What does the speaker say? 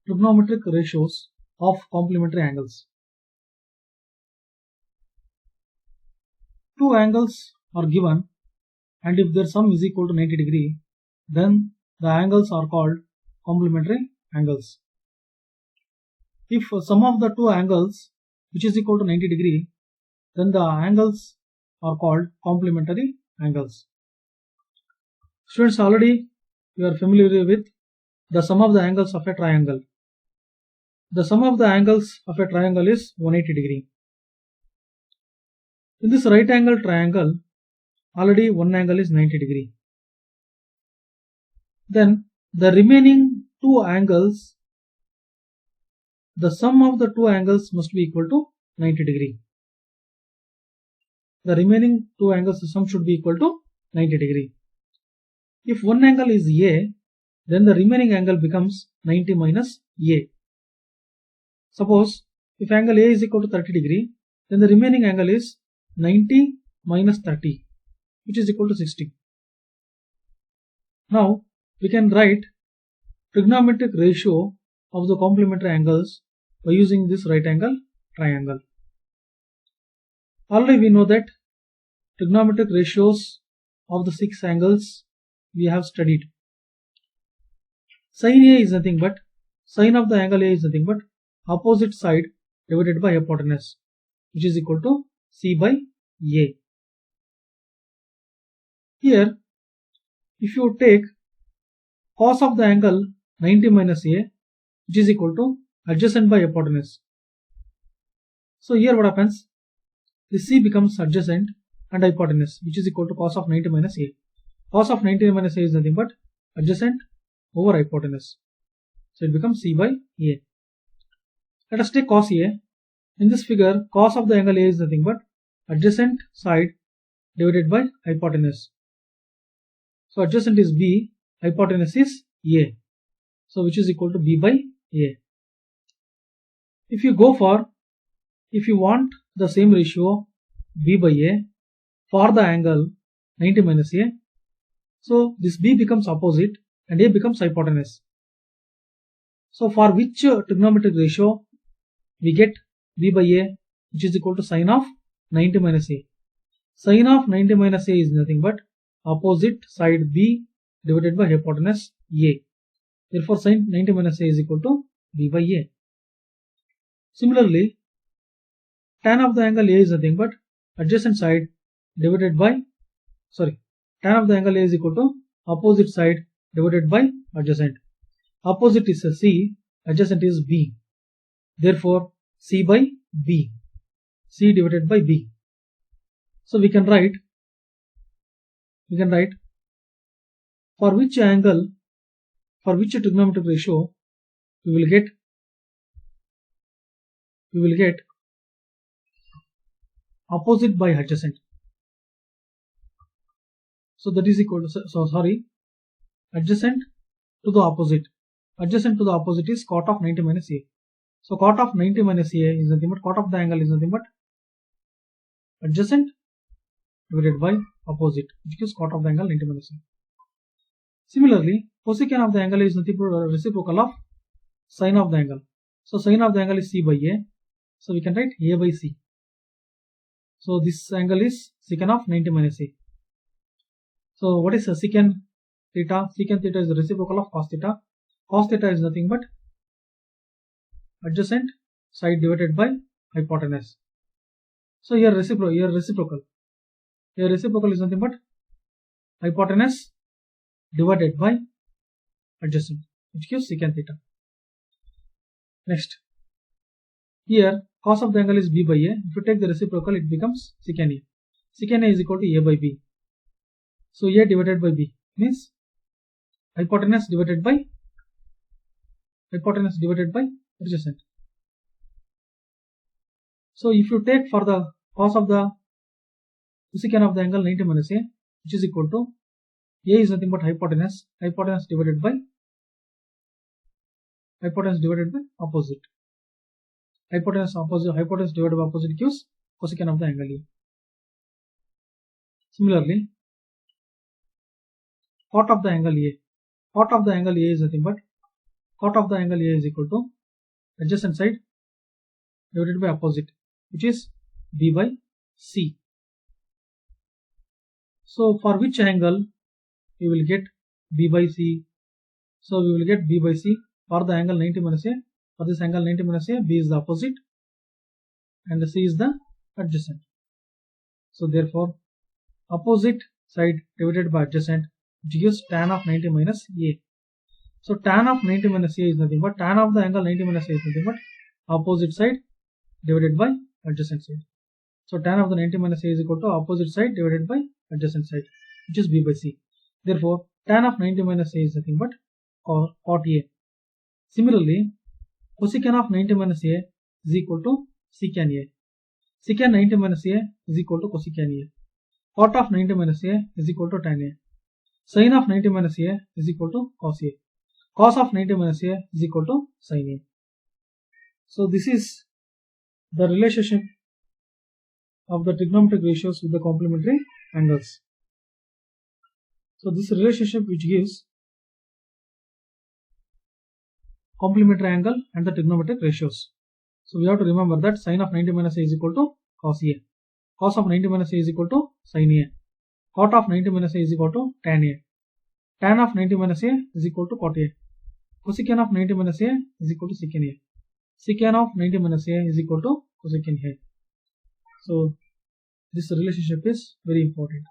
trigonometric ratios of complementary angles. Two angles are given, and if their sum is equal to 90 degree, then the angles are called complementary angles. If sum of the two angles which is equal to 90 degree, then the angles are called complementary angles. Students, already you are familiar with the sum of the angles of a triangle. The sum of the angles of a triangle is 180 degree. In this right angle triangle, already one angle is 90 degree. Then the remaining two angles, the sum of the two angles must be equal to 90 degree. The remaining two angles, the sum should be equal to 90 degree. If one angle is A, then the remaining angle becomes 90 minus A. Suppose if angle A is equal to 30 degree, then the remaining angle is 90 minus 30, which is equal to 60. Now we can write trigonometric ratio of the complementary angles by using this right angle triangle. Already we know that trigonometric ratios of the 6 angles we have studied. Sin A is nothing but, sine of the angle A is nothing but opposite side divided by hypotenuse, which is equal to C by A. Here, if you take cos of the angle 90 minus A, which is equal to adjacent by hypotenuse. So here what happens? The C becomes adjacent and hypotenuse, which is equal to cos of 90 minus A. Cos of 90 minus A is nothing but adjacent over hypotenuse. So it becomes C by A. Let us take cos A. In this figure, cos of the angle A is nothing but adjacent side divided by hypotenuse. So adjacent is B, hypotenuse is A. So which is equal to B by A. If you want the same ratio B by A for the angle 90 minus A, so this B becomes opposite and A becomes hypotenuse. So for which trigonometric ratio we get B by A, which is equal to sine of 90 minus A. Sine of 90 minus A is nothing but opposite side B divided by hypotenuse A. Therefore sine 90 minus A is equal to B by A. Similarly, tan of the angle A is nothing but adjacent side divided by, tan of the angle A is equal to opposite side divided by adjacent. Opposite is C, adjacent is B. Therefore C by B, C divided by B. So we can write for which angle, for which trigonometric ratio we will get opposite by adjacent. So that is equal to, adjacent to the opposite. Adjacent to the opposite is cot of 90 minus A. So cot of 90 minus A is nothing but, cot of the angle is nothing but adjacent divided by opposite, which gives cot of the angle 90 minus A. Similarly, cosecant of the angle is nothing but reciprocal of sine of the angle. So sine of the angle is C by A. So we can write A by C. So this angle is secant of 90 minus A. So what is secant theta? Secant theta is the reciprocal of cos theta. Cos theta is nothing but adjacent side divided by hypotenuse. So here reciprocal is nothing but hypotenuse divided by adjacent, which gives secant theta. Next, here cos of the angle is B by A. If you take the reciprocal, it becomes secant A. Secant A is equal to A by B. So A divided by B means hypotenuse divided by adjacent. So if you take for the cos of the cosecant of the angle 90 minus A, which is equal to A is nothing but hypotenuse divided by opposite. Hypotenuse divided by opposite gives cosecant of the angle A. Similarly, cot of the angle A. Cot of the angle A is nothing but cot of the angle A is equal to adjacent side divided by opposite, which is B by C. So for which angle we will get B by C? So we will get B by C for the angle 90 minus A. For this angle 90 minus A, B is the opposite and C is the adjacent. So therefore opposite side divided by adjacent, which gives tan of 90 minus A. So tan of 90 minus A is nothing but tan of the angle 90 minus A is nothing but opposite side divided by adjacent side. So tan of the 90 minus A is equal to opposite side divided by adjacent side, which is B by C. Therefore tan of 90 minus A is nothing but cot A. Similarly, cosecant of 90 minus A is equal to secant A. Secant 90 minus A is equal to cosecant A. Cot of 90 minus A is equal to tan A. Sin of 90 minus A is equal to cos A. Cos of 90 minus A is equal to sin A. So this is the relationship of the trigonometric ratios with the complementary angles. So this relationship which gives complementary angle and the trigonometric ratios. So we have to remember that sin of 90 minus A is equal to cos A. Cos of 90 minus A is equal to sin A. Cot of 90 minus A is equal to tan A. Tan of 90 minus A is equal to cot A. Cosecant of 90 minus A is equal to secant A. Secant of 90 minus A is equal to cosecant A. So this relationship is very important.